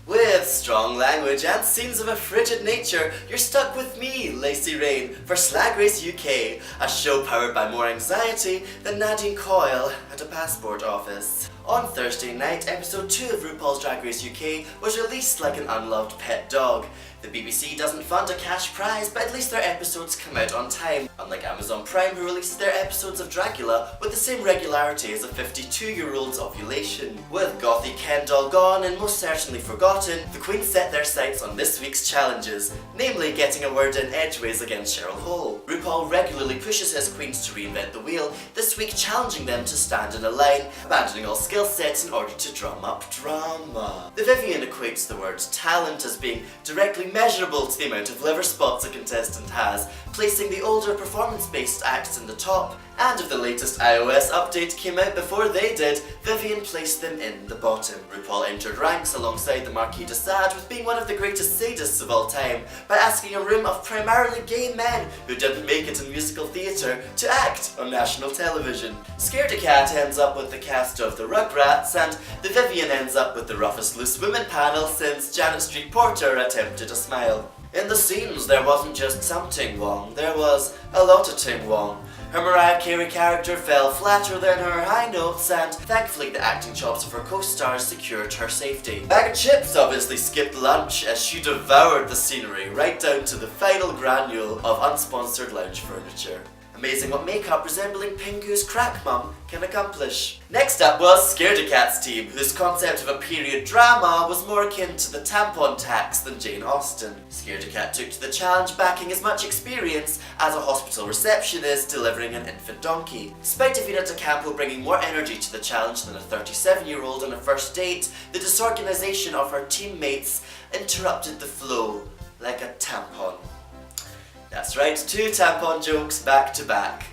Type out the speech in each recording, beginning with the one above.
With strong language and scenes of a frigid nature, you're stuck with me, Lacy Rain, for Slag Race UK, a show powered by more anxiety than Nadine Coyle at a passport office. On Thursday night, episode 2 of Rupaul's Drag Race UK was released like an unloved pet dog. The BBC doesn't fund a cash prize, but at least their episodes come out on time, unlike Amazon Prime, who releases their episodes of Dracula with the same regularity as a 52-year-old's ovulation. With gothy Ken doll gone and most certainly forgotten, the Queen set their sights on this week's challenges, namely getting a word in edgeways against Cheryl Hole. Rupaul regularly pushes his queens to reinvent the wheel, this week challenging them to stand in a line, abandoning all skill sets in order to drum up drama. The Vivian equates the word talent as being directly measurable to the amount of liver spots a contestant has, placing the older performance-based acts in the top, and if the latest iOS update came out before they did, Vivian placed them in the bottom. Rupaul entered ranks alongside the Marquis de Sade with being one of the greatest sadists of all time by asking a room of primarily gay men who didn't make it in musical theatre to act on national television. Scaredy Kat ends up with the cast of the Rugrats, and the Vivian ends up with the roughest loose women panel since Janet Street Porter attempted a smile. In the scenes, there wasn't just some ting wong, there was a lot of ting wong. Her Mariah Carey character fell flatter than her high notes, and thankfully the acting chops of her co-stars secured her safety. Bag of Chips obviously skipped lunch as she devoured the scenery right down to the final granule of unsponsored lounge furniture. Amazing what makeup resembling Pingu's crack mum can accomplish. Next up was Scaredy Kat's team, whose concept of a period drama was more akin to the tampon tax than Jane Austen. Scaredy Kat took to the challenge backing as much experience as a hospital receptionist delivering an infant donkey. Despite Davina De Campo bringing more energy to the challenge than a 37-year-old on a first date, the disorganization of her teammates interrupted the flow like a tampon. That's right, 2 tampon jokes back to back,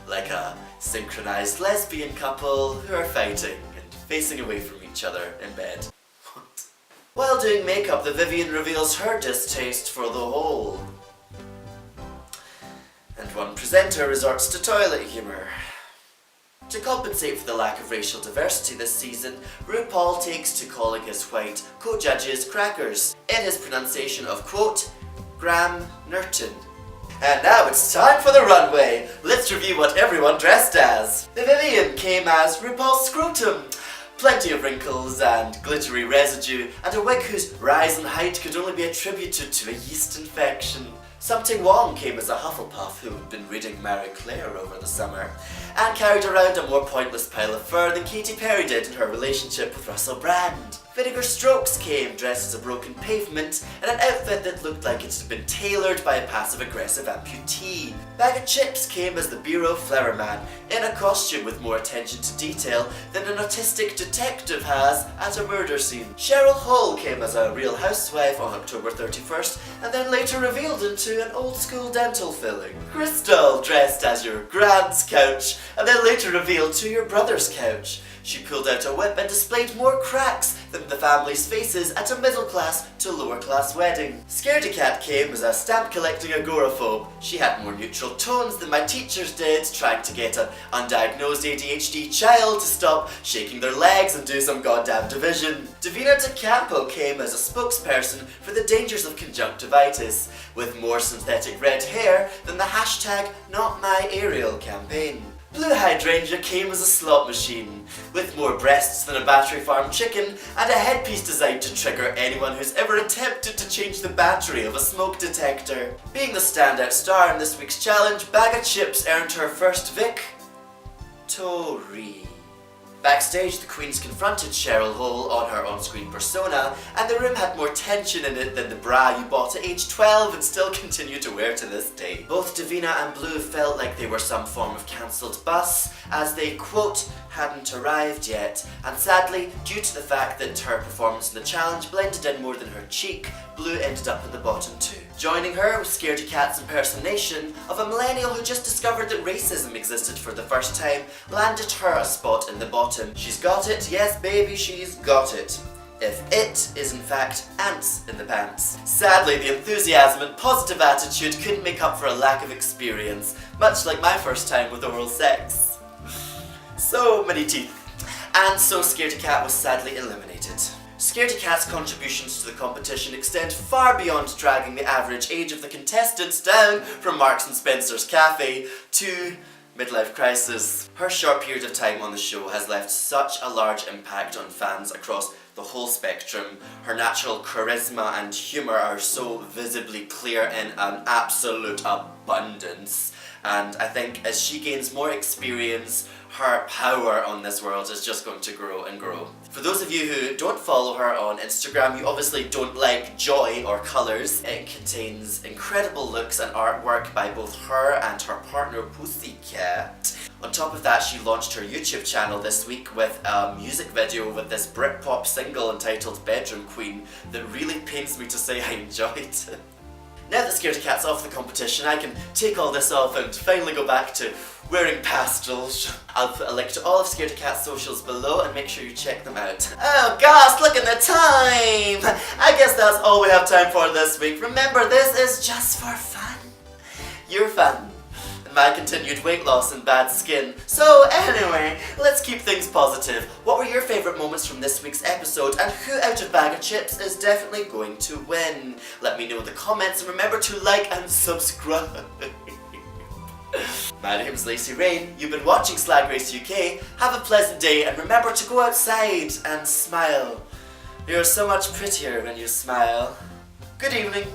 like a synchronized lesbian couple who are fighting and facing away from each other in bed. What? While doing makeup, the Vivian reveals her distaste for the whole. And one presenter resorts to toilet humour. To compensate for the lack of racial diversity this season, Rupaul takes to calling his white co-judges crackers, in his pronunciation of, quote, Graham Norton. And now it's time for the runway. Let's review what everyone dressed as. The Vivian came as Rupaul's scrotum. Plenty of wrinkles and glittery residue, and a wig whose rise in height could only be attributed to a yeast infection. Something Wong came as a Hufflepuff who had been reading Marie Claire over the summer, and carried around a more pointless pile of fur than Katy Perry did in her relationship with Russell Brand. Vinegar Strokes came dressed as a broken pavement in an outfit that looked like it had been tailored by a passive-aggressive amputee. Bag of Chips came as the Bureau Flower Man in a costume with more attention to detail than an autistic detective has at a murder scene. Cheryl Hole came as a Real Housewife on October 31st and then later revealed into an old-school dental filling. Crystal dressed as your grand's couch and then later revealed to your brother's couch. She pulled out a whip and displayed more cracks than the family's faces at a middle-class to lower-class wedding. Scaredy Kat came as a stamp-collecting agoraphobe. She had more neutral tones than my teachers did, trying to get an undiagnosed ADHD child to stop shaking their legs and do some goddamn division. Davina De Campo came as a spokesperson for the dangers of conjunctivitis, with more synthetic red hair than the hashtag #NotMyAriel campaign. Blue Hydrangea came as a slot machine, with more breasts than a battery farm chicken and a headpiece designed to trigger anyone who's ever attempted to change the battery of a smoke detector. Being the standout star in this week's challenge, Bag of Chips earned her first Victory. Backstage, the Queens confronted Cheryl Hole on her on-screen persona, and the room had more tension in it than the bra you bought at age 12 and still continue to wear to this day. Both Davina and Blue felt like they were some form of cancelled bus, as they, quote, hadn't arrived yet, and sadly, due to the fact that her performance in the challenge blended in more than her cheek, Blue ended up at the bottom too. Joining her was Scaredy Kat's impersonation of a millennial who just discovered that racism existed for the first time, landed her a spot in the bottom. She's got it, yes baby, she's got it. If it is in fact ants in the pants. Sadly, the enthusiasm and positive attitude couldn't make up for a lack of experience, much like my first time with oral sex. So many teeth. And so Scaredy Kat was sadly eliminated. Scaredy Kat's contributions to the competition extend far beyond dragging the average age of the contestants down from Marks and Spencer's cafe to midlife crisis. Her short period of time on the show has left such a large impact on fans across the whole spectrum. Her natural charisma and humour are so visibly clear in an absolute abundance. And I think as she gains more experience, her power on this world is just going to grow and grow. For those of you who don't follow her on Instagram, you obviously don't like joy or colours. It contains incredible looks and artwork by both her and her partner Pussycat. On top of that, she launched her YouTube channel this week with a music video with this Britpop single entitled Bedroom Queen that really pains me to say I enjoyed. Now that Scaredy Kat's off the competition, I can take all this off and finally go back to wearing pastels. I'll put a link to all of Scaredy Kat's socials below and make sure you check them out. Oh gosh, look at the time! I guess that's all we have time for this week. Remember, this is just for fun. Your fun. And my continued weight loss and bad skin. So anyway, let's keep things positive. What were your favourite moments from this week's episode, and who out of Bag of Chips is definitely going to win? Let me know in the comments, and remember to like and subscribe. My name's Lacy Rain, you've been watching Slag Race UK. Have a pleasant day and remember to go outside and smile. You're so much prettier when you smile. Good evening.